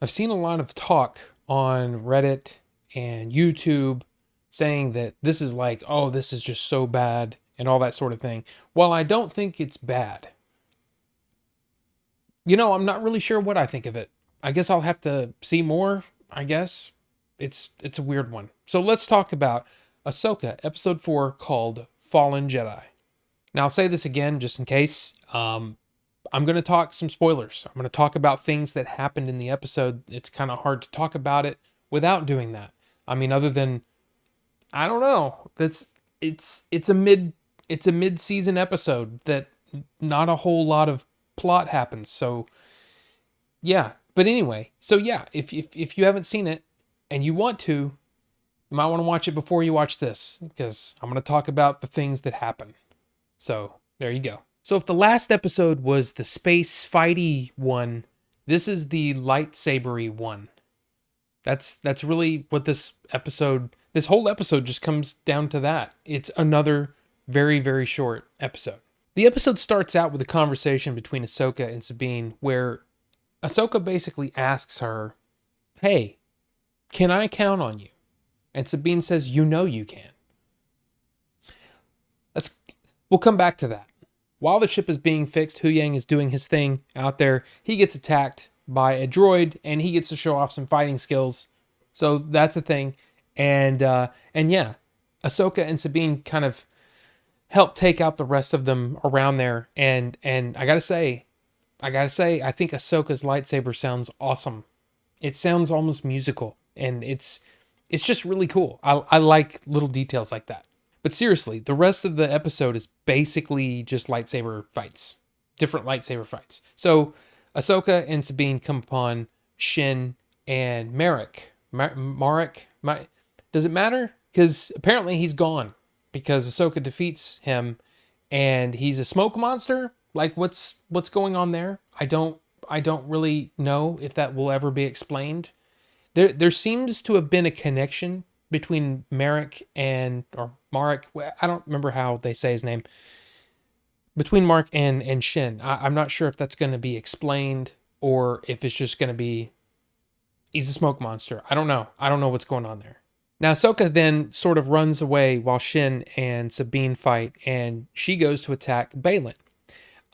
I've seen a lot of talk on Reddit and YouTube saying that this is like, oh, this is just so bad and all that sort of thing. While I don't think it's bad, I'm not really sure what I think of it. I guess I'll have to see more, I guess. It's a weird one. So let's talk about Ahsoka episode 4 called Fallen Jedi. Now I'll say this again just in case. I'm going to talk some spoilers. I'm going to talk about things that happened in the episode. It's kind of hard to talk about it without doing that. I mean, other than I don't know. It's a mid-season episode that not a whole lot of plot happens. So, yeah. But anyway, so yeah, if you haven't seen it and you want to, you might want to watch it before you watch this because I'm going to talk about the things that happen. So, there you go. So if the last episode was the space fighty one, this is the lightsabery one. That's really what this whole episode just comes down to that. It's another very, very short episode. The episode starts out with a conversation between Ahsoka and Sabine where Ahsoka basically asks her, "Hey, can I count on you?" And Sabine says, "You know you can." Let's we'll come back to that. While the ship is being fixed, Huyang is doing his thing out there. He gets attacked by a droid, and he gets to show off some fighting skills. So that's a thing. And yeah, Ahsoka and Sabine kind of help take out the rest of them around there. And I think Ahsoka's lightsaber sounds awesome. It sounds almost musical, and it's just really cool. I like little details like that. But seriously, the rest of the episode is basically just lightsaber fights, different lightsaber fights. So Ahsoka and Sabine come upon Shin and Marek. Marek? Does it matter? Because apparently he's gone because Ahsoka defeats him and he's a smoke monster. Like what's going on there? I don't really know if that will ever be explained. There seems to have been a connection between Marek or Marek. I don't remember how they say his name. Between Mark and Shin. I'm not sure if that's going to be explained or if it's just going to be he's a smoke monster. I don't know. I don't know what's going on there. Now Ahsoka then sort of runs away while Shin and Sabine fight, and she goes to attack Balin.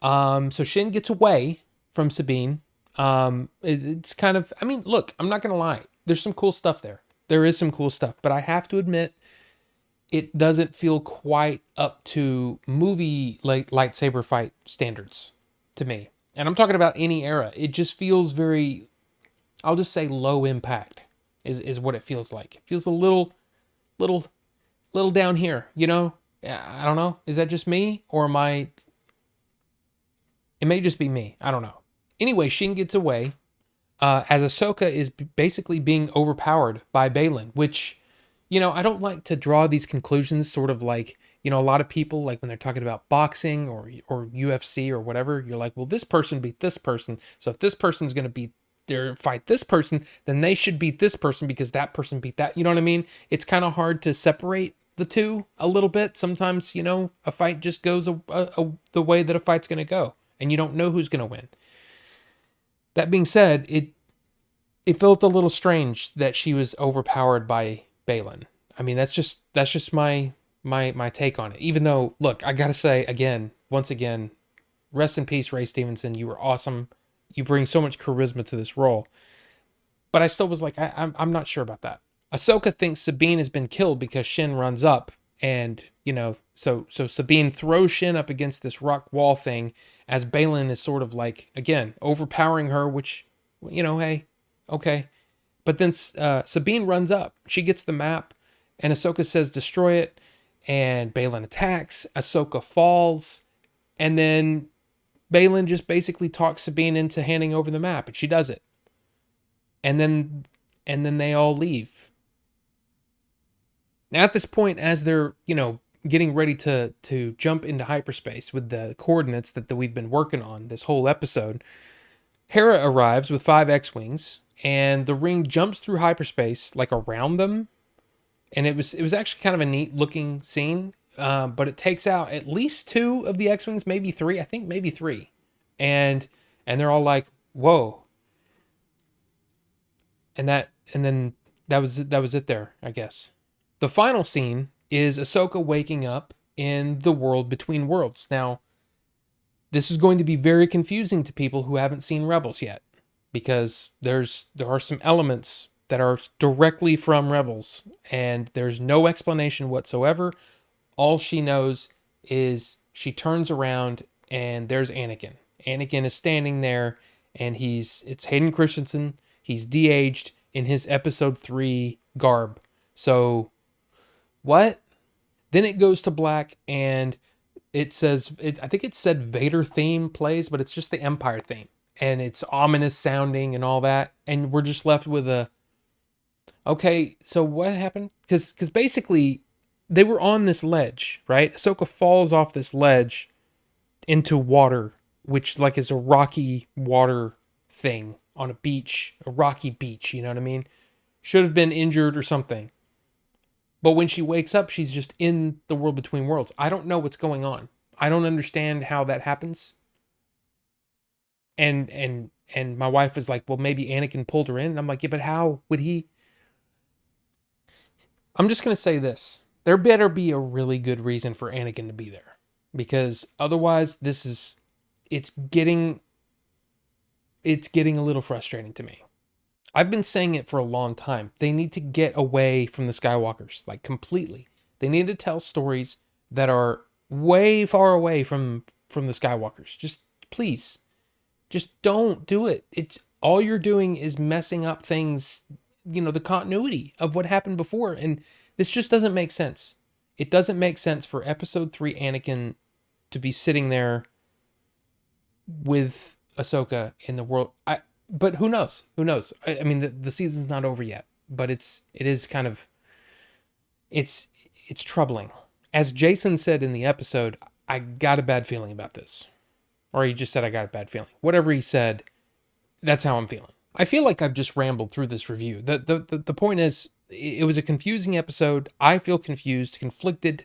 So Shin gets away from Sabine. It's kind of, I mean, look, I'm not gonna lie. There's some cool stuff there. There is some cool stuff, but I have to admit, it doesn't feel quite up to movie like lightsaber fight standards to me. And I'm talking about any era. It just feels very, I'll just say low impact is what it feels like. It feels a little, little down here, you know? I don't know. Is that just me or am I, it may just be me. I don't know. Anyway, Shin gets away as Ahsoka is basically being overpowered by Balin, which, I don't like to draw these conclusions sort of like, a lot of people, like when they're talking about boxing or UFC or whatever, you're like, well, this person beat this person. So if this person's going to beat their fight this person, then they should beat this person because that person beat that. You know what I mean? It's kind of hard to separate the two a little bit. Sometimes, a fight just goes the way that a fight's going to go and you don't know who's going to win. That being said, it felt a little strange that she was overpowered by Balin. I mean, that's just my take on it. Even though, look, I gotta say again, once again, rest in peace, Ray Stevenson. You were awesome. You bring so much charisma to this role. But I still was like, I'm not sure about that. Ahsoka thinks Sabine has been killed because Shin runs up, and so Sabine throws Shin up against this rock wall thing as Balin is sort of like again overpowering her, which hey, okay. But then Sabine runs up. She gets the map, and Ahsoka says destroy it, and Balin attacks. Ahsoka falls, and then Balin just basically talks Sabine into handing over the map, and she does it. And then they all leave. Now at this point, as they're getting ready to jump into hyperspace with the coordinates that we've been working on this whole episode, Hera arrives with 5 X-wings, and the ring jumps through hyperspace like around them, and it was actually kind of a neat looking scene. But it takes out at least 2 of the X-wings, maybe 3. I think maybe 3, and they're all like, "Whoa!" And then that was it there, I guess. The final scene is Ahsoka waking up in the world between worlds. Now, this is going to be very confusing to people who haven't seen Rebels yet, because there are some elements that are directly from Rebels, and there's no explanation whatsoever. All she knows is she turns around and there's Anakin. Anakin is standing there, and it's Hayden Christensen. He's de-aged in his episode 3 garb. So, what? Then it goes to black, and it says, I think it said Vader theme plays, but it's just the Empire theme. And it's ominous sounding and all that. And we're just left with okay, so what happened? Because basically, they were on this ledge, right? Ahsoka falls off this ledge into water, which like is a rocky water thing on a beach, a rocky beach, you know what I mean? Should have been injured or something. But when she wakes up, she's just in the world between worlds. I don't know what's going on. I don't understand how that happens. And my wife was like, well, maybe Anakin pulled her in. And I'm like, yeah, but how would he? I'm just gonna say this. There better be a really good reason for Anakin to be there. Because otherwise it's getting a little frustrating to me. I've been saying it for a long time. They need to get away from the Skywalkers, like completely. They need to tell stories that are way far away from the Skywalkers. Just please, just don't do it. It's all you're doing is messing up things, the continuity of what happened before, and this just doesn't make sense. It doesn't make sense for episode 3 Anakin to be sitting there with Ahsoka in the world. But who knows? Who knows? I mean, the season's not over yet, but it is kind of, it's troubling. As Jason said in the episode, I got a bad feeling about this. Or he just said, I got a bad feeling. Whatever he said, that's how I'm feeling. I feel like I've just rambled through this review. The point is, it was a confusing episode. I feel confused, conflicted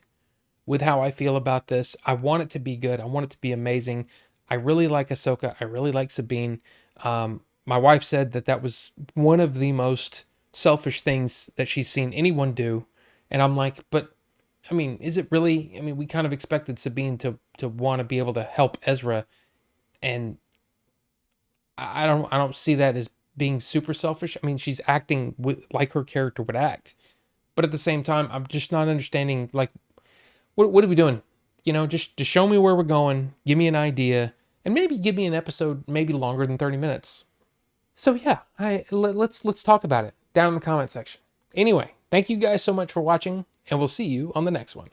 with how I feel about this. I want it to be good. I want it to be amazing. I really like Ahsoka. I really like Sabine. My wife said that was one of the most selfish things that she's seen anyone do. And I'm like, but I mean, is it really? I mean, we kind of expected Sabine to want to be able to help Ezra, and I don't see that as being super selfish. I mean, she's acting like her character would act, but at the same time, I'm just not understanding. Like, what are we doing? Just to show me where we're going, give me an idea, and maybe give me an episode maybe longer than 30 minutes. So yeah, let's talk about it down in the comment section. Anyway, thank you guys so much for watching, and we'll see you on the next one.